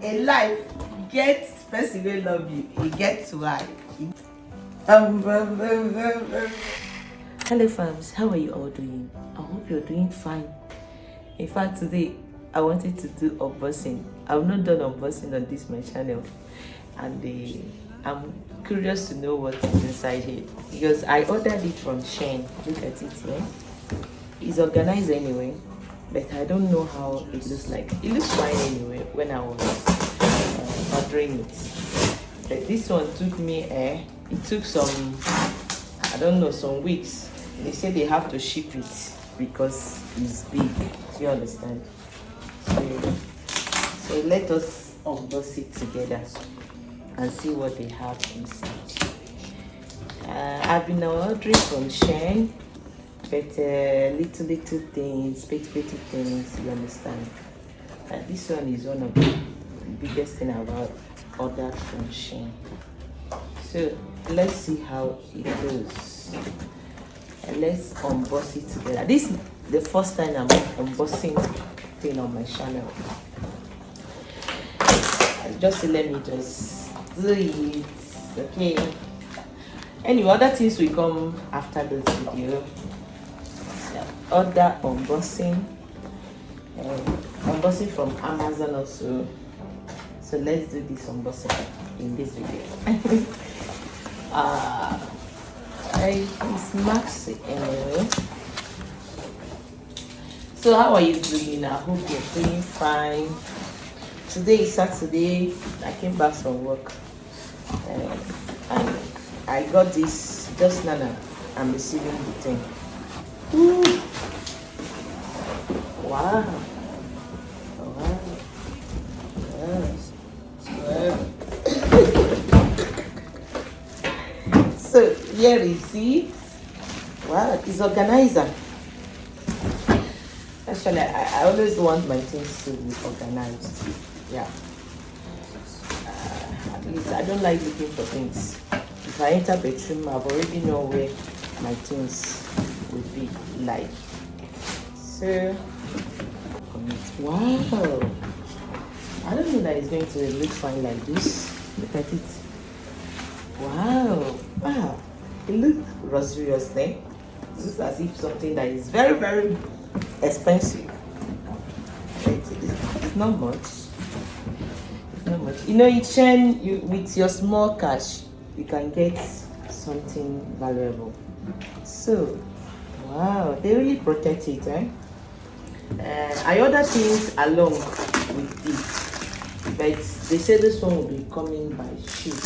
in life, get person wey love you, you get to like. Hello fams, how are you all doing? I hope you're doing fine. In fact, today I wanted to do unboxing. I've not done unboxing on this my channel, and I'm curious to know what's inside here because I ordered it from Shein. Look at it here. It's organized anyway, but I don't know how it looks like. It looks fine anyway when I was ordering it. But this one took me it took some, I don't know, some weeks. They said they have to ship it because it's big. Do you understand? So let us unbox it together and see what they have inside. I've been ordering from Shein, but little things, petty things, you understand. This one is one of the biggest thing I've ordered from Shein. So let's see how it goes. And let's unbox it together. This is the first time I'm unboxing thing on my channel. Just let me just do it, okay? Anyway, other things will come after this video. Order unboxing, unboxing from Amazon also. So let's do this unboxing in this video. It's Maxi anyway. So how are you doing? I hope you're doing fine. Today is Saturday. I came back from work and I got this just now. I'm receiving the thing. Ooh. Wow. Wow. Wow. So here is it. Wow, it's organizer. Actually, I always want my things to be organized. Yeah. At least I don't like looking for things. If I enter bedroom, I've already know where my things will be like. So, wow. I don't know that it's going to look fine like this. Look at it. Wow. Wow. It looks luxurious, eh? It looks as if something that is very expensive. It's not much. It's not much. You know, in Shein, with your small cash, you can get something valuable. So, wow, they really protect it, eh? I ordered things along with this, but they said this one will be coming by ship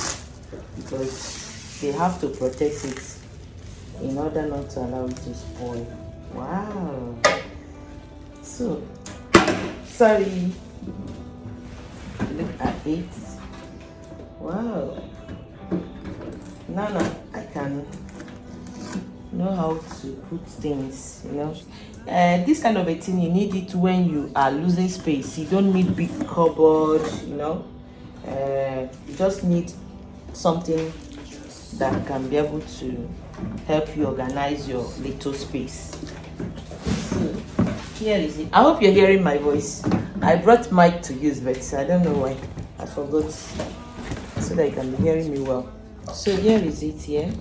because they have to protect it in order not to allow it to spoil. Wow. So, sorry. Look at it. Wow. Now I can know how to put things, you know. This kind of a thing, you need it when you are losing space. You don't need big cupboard, you know. You just need something that can be able to help you organize your little space. So, here is it. I hope you're hearing my voice. I brought mic to use, but I don't know why. I forgot, so that you can be hearing me well. So here is it here.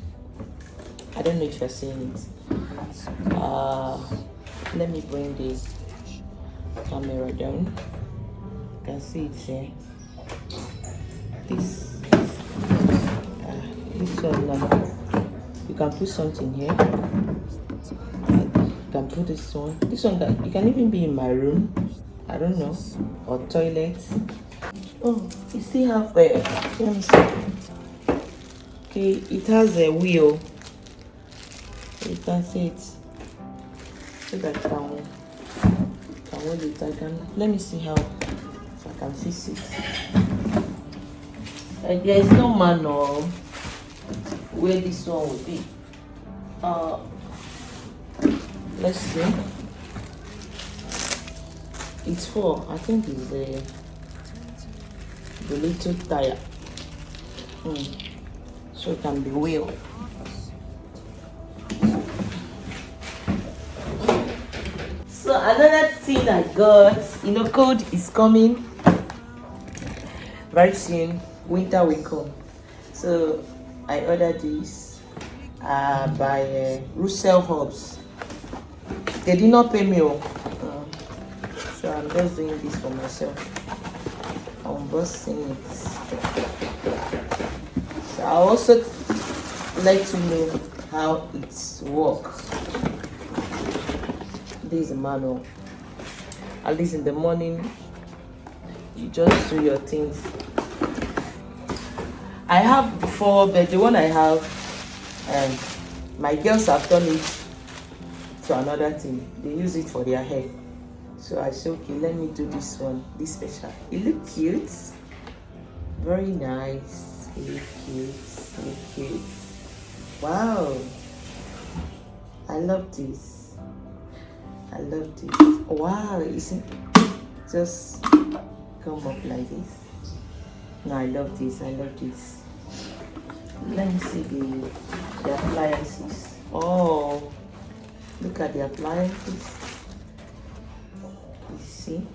I don't know if you're seeing it. Let me bring the camera down. You can see it here. This one, you can put something here. You can put this one. This one you can even be in my room. I don't know, or toilet. Oh, you still have let me see. Okay, it has a wheel. You can see it. So that I can hold it. Let me see how I can fix it. There is no manual where this one will be. Let's see. It's for, I think it's the little tire. So it can be wheel. So another thing I got, you know, code is coming. very soon winter will come. So I ordered this by Russell Hobbs. They did not pay me, so I'm just doing this for myself. I'm busting it. So I'll also let you know how it works. This is the manual. At least in the morning, you just do your things. I have before, but the one I have, my girls have done it to another thing. They use it for their hair. So I said, okay, let me do this one, this special. It looks cute, very nice. It looks cute, it looks cute. Wow, I love this. I love this. Wow, isn't just come up like this? No, I love this. I love this. Let me see the appliances. Oh, look at the appliances. You see?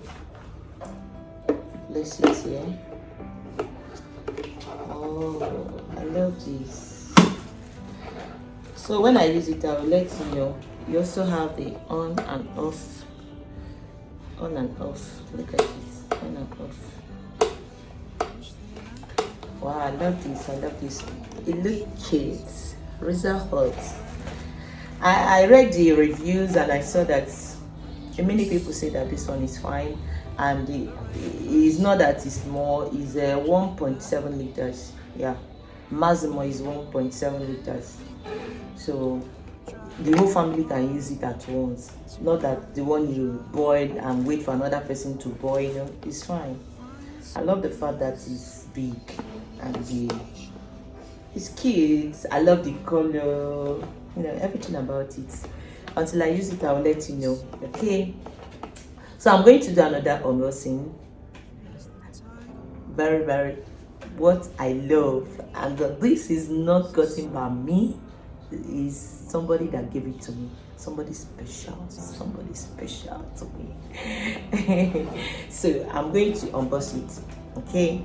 Let's see here. Oh, I love this. So when I use it, I will let you know. You also have the on and off. On and off. Look at this. On and off. Wow, I love this. I love this. It looks cute. Razor hot. I read the reviews and I saw that many people say that this one is fine, and it's not that it's more. It's 1.7 liters. Yeah, maximum is 1.7 liters. So the whole family can use it at once. Not that the one you boil and wait for another person to boil. You know, it's fine. I love the fact that it's big and it's cute. I love the color. You know, everything about it. Until I use it, I'll let you know. Okay. So I'm going to do another unboxing. Very, very what I love, and this is not gotten by me. Is somebody that gave it to me. Somebody special to me. So I'm going to unbox it. Okay.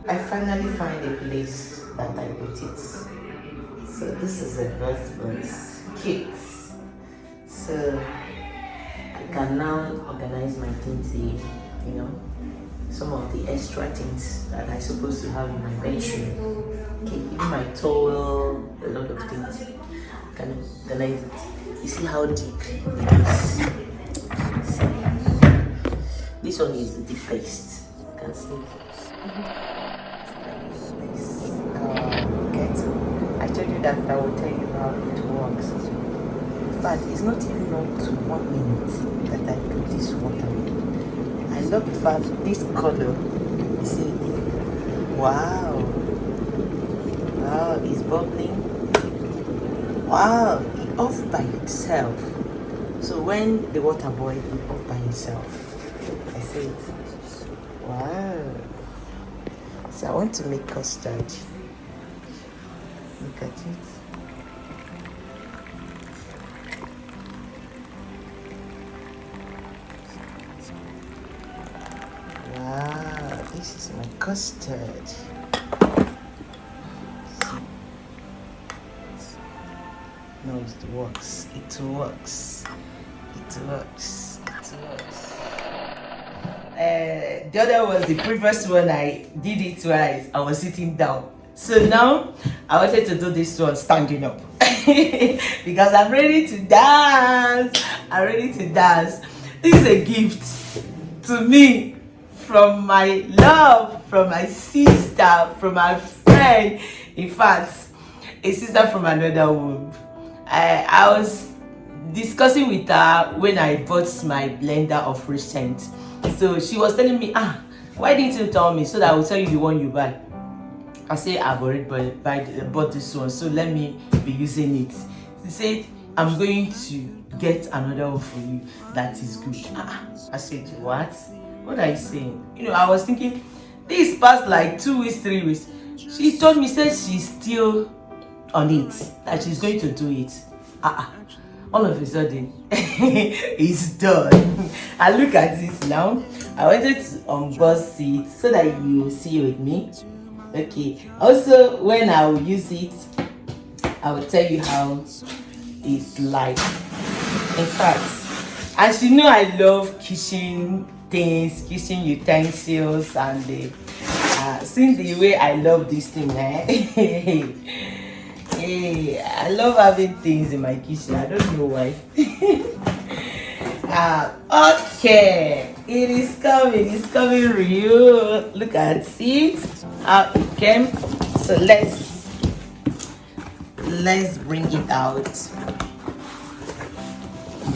I finally find a place that I put it. So this is a birth box kit. So I can now organize my things here, you know, some of the extra things that I'm supposed to have in my bedroom. Okay, even my towel, a lot of things. I can organize it. You see how deep it is. See? This one is the deepest. You can see it. I told you that I will tell you how it works. In fact, it's not even up to 1 minute that I do this water. I love the fact this color, you see, wow, it's bubbling. Wow, it off by itself. So when the water boils, it off by itself. I say it. Wow. So I want to make custard. Look at it. Wow, this is my custard. No, it works. It works. It works. It works. The other was the previous one. I did it while I was sitting down. So now I wanted to do this one standing up because I'm ready to dance. I'm ready to dance. This is a gift to me from my love, from my sister, from my friend. In fact, a sister from another womb. I was discussing with her when I bought my blender of recent. So she was telling me, why didn't you tell me so that I will tell you the one you buy? I say I've already bought this one, so let me be using it. She said, I'm going to get another one for you that is good. I said, what? What are you saying? You know, I was thinking, this past like 2 weeks, 3 weeks. She told me, said she's still on it, that she's going to do it. All of a sudden, it's done. I look at this now. I wanted to unbox it so that you see with me. Okay. Also, when I will use it, I will tell you how it's like. In fact, as you know, I love kitchen things, kitchen utensils, and seeing the way I love this thing, hey, I love having things in my kitchen. I don't know why. Okay, it is coming. It's coming real. Look at it. How it came. So let's bring it out.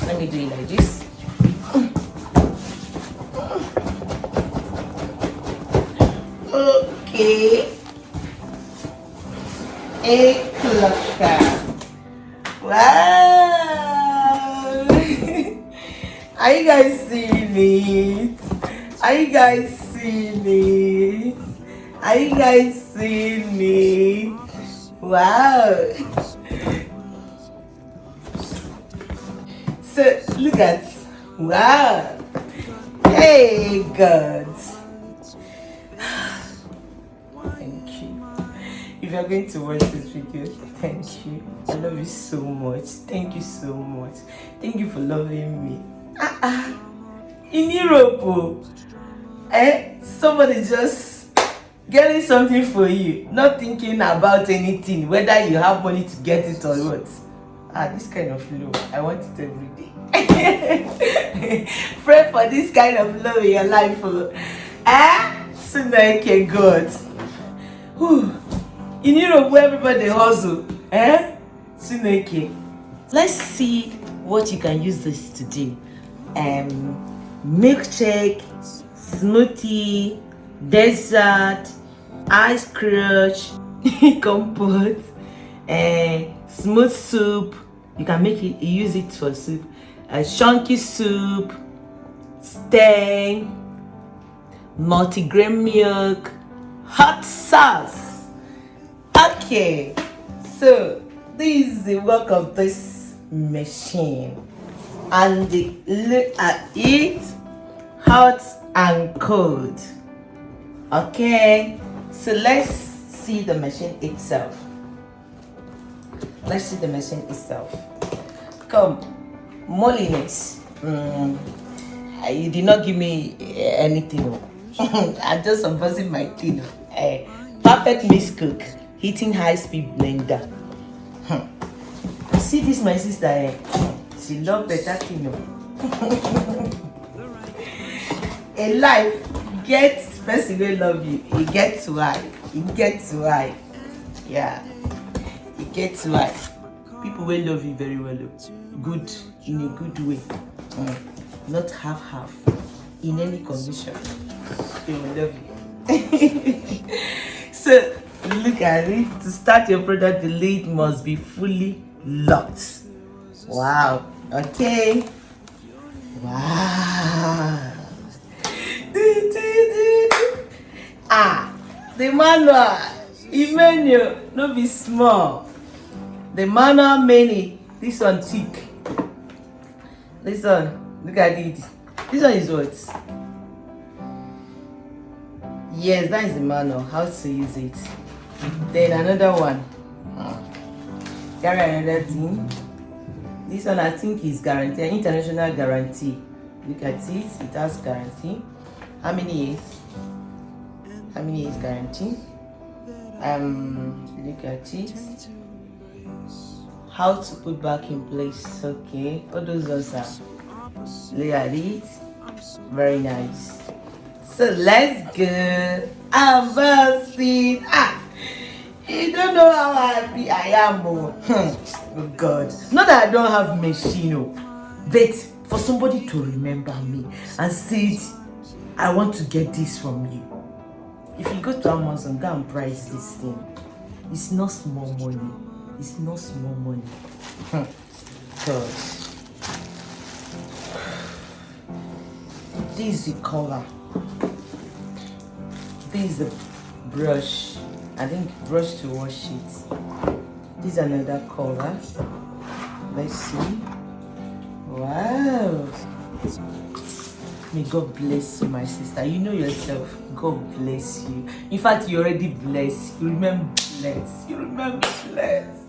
Let me do it like this. Okay. A cluster. Wow. Are you guys seeing it? Are you guys seeing it? Are you guys seeing it? Wow. So look at, wow. Hey God. Thank you. If you're going to watch this video, thank you. I love you so much. Thank you so much. Thank you for loving me. In Europe, somebody just getting something for you, not thinking about anything, whether you have money to get it or what. This kind of love, I want it every day. Pray for this kind of love in your life. So now I can God. In Europe, where everybody hustle, Sineke. Let's see what you can use this to do. Milkshake, smoothie, dessert, ice crush, compote, smooth soup. You can make it, use it for soup. Chunky soup, stain, multigrain milk, hot sauce. Okay, so this is the work of this machine, and look at it, hot and cold. Okay, so let's see the machine itself. Let's see the machine itself. Come, moliness. You did not give me anything. I'm just unboxing my thing. Perfect miscook, heating high speed blender. See this, my sister. She love better thing. In life, get person will love you. You get to why. You get to why. Yeah. You get to why. People will love you very well. Good, in a good way. Not half. In any condition. They will love you. So, look at it. To start your product, the lid must be fully locked. Wow. Okay. Wow. The manual, menu, no be small. The manual many. This one thick. This one, look at it. This one is what? Yes, that is the manual. How to use it. Then another one. Carry another thing. This one I think is guarantee, international guarantee. Look at it. It has guarantee. How many years? How many years guarantee? Look at it. How to put back in place. Okay, all those ones are. Look at it. Very nice. So let's go. Unboxing. You don't know how happy I am. Oh God. Not that I don't have machine, but for somebody to remember me and say, I want to get this from you. If you go to Amazon, go and price this thing. It's not small money. It's not small money. God. This is the cover. This is the brush. I think brush to wash it. This is another cover. Let's see. Wow. May God bless you, my sister. You know yourself. God bless you. In fact, you're already blessed. You remain blessed. You remain blessed.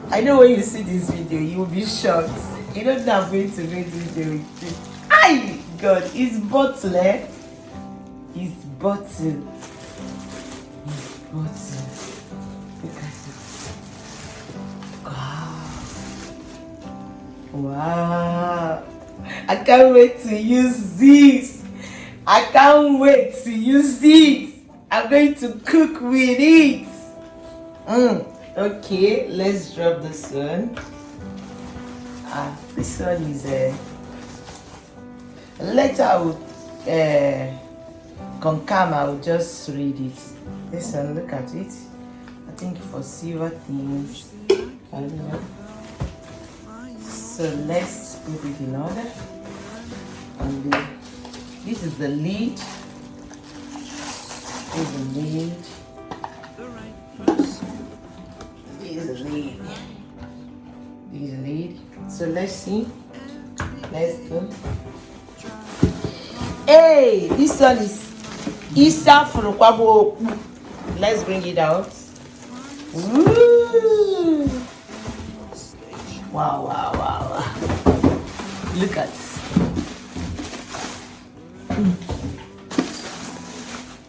I know when you see this video, you will be shocked. You know that I'm going to make this video with you. Ay! God, his bottle, eh? His bottle. His bottle. Look at it. Wow. Wow. I can't wait to use this. I can't wait to use it. I'm going to cook with it. Okay, let's drop this one. This one is later I will concam. I will just read it. This one, look at it. I think for silver things. I don't know. So let's put it in order. And this is the lid. This is the lid. This is the lid. This is the lid. So let's see. Let's go. Hey, this one is Isa Furukwabo. Let's bring it out. Woo! Wow, wow, wow, wow. Look at.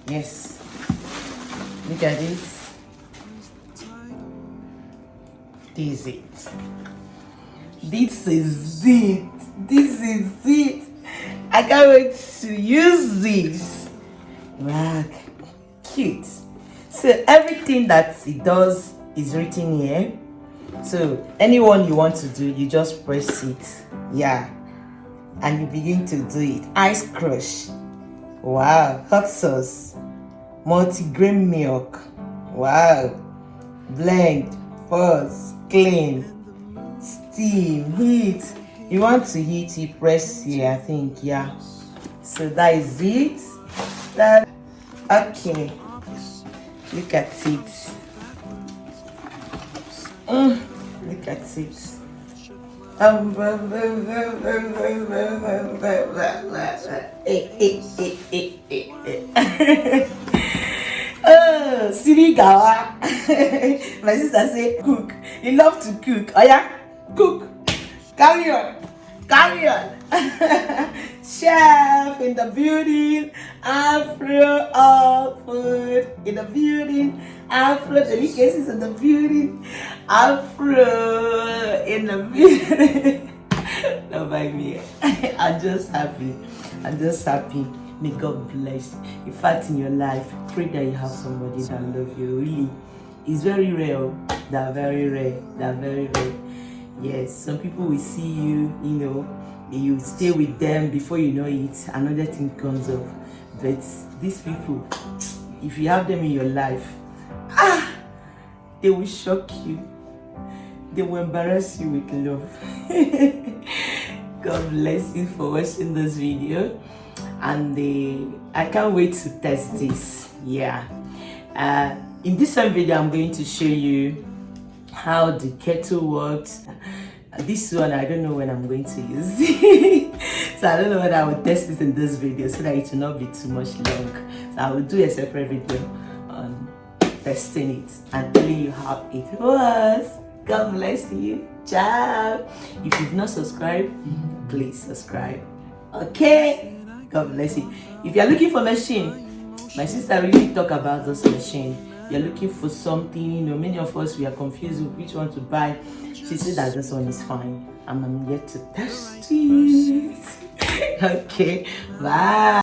Yes. Look at this. This is it. This is it. This is it. I can't wait to use this. Wow. Cute. So everything that it does is written here. So anyone you want to do, you just press it. Yeah. And you begin to do it. Ice crush. Wow. Hot sauce. Multi-grain milk. Wow. Blend. Pause. Clean. Steam. Heat. You want to heat it, press here, I think. Yeah. So that is it. Okay. Look at it. Look at it. Oh, Sirigawa. My sister say cook. You love to cook. Oh yeah, cook. Carry on. Carry on. Chef in the building. Afro food in the building. Afro delicacies in the building. Afro in the building. Not by me. I'm just happy. I'm just happy. May God bless. In fact, in your life, pray that you have somebody that loves you. Really, it's very rare. They're very rare. They're very rare. Yes, some people will see you, you know, you stay with them, before you know it, another thing comes up. But these people, if you have them in your life, they will shock you. They will embarrass you with love. God bless you for watching this video. And I can't wait to test this. Yeah. In this one video, I'm going to show you how the kettle works. This one I don't know when I'm going to use it. So I don't know whether I will test this in this video so that it will not be too much long. So I will do a separate video on testing it and telling you how it was. God bless you. Ciao. If you've not subscribed, please subscribe. Okay. God bless you. If you're looking for machine, my sister really talk about this machine. You're looking for something, you know, many of us, we are confused with which one to buy. She said that this one is fine, and I'm yet to test it. Okay, bye.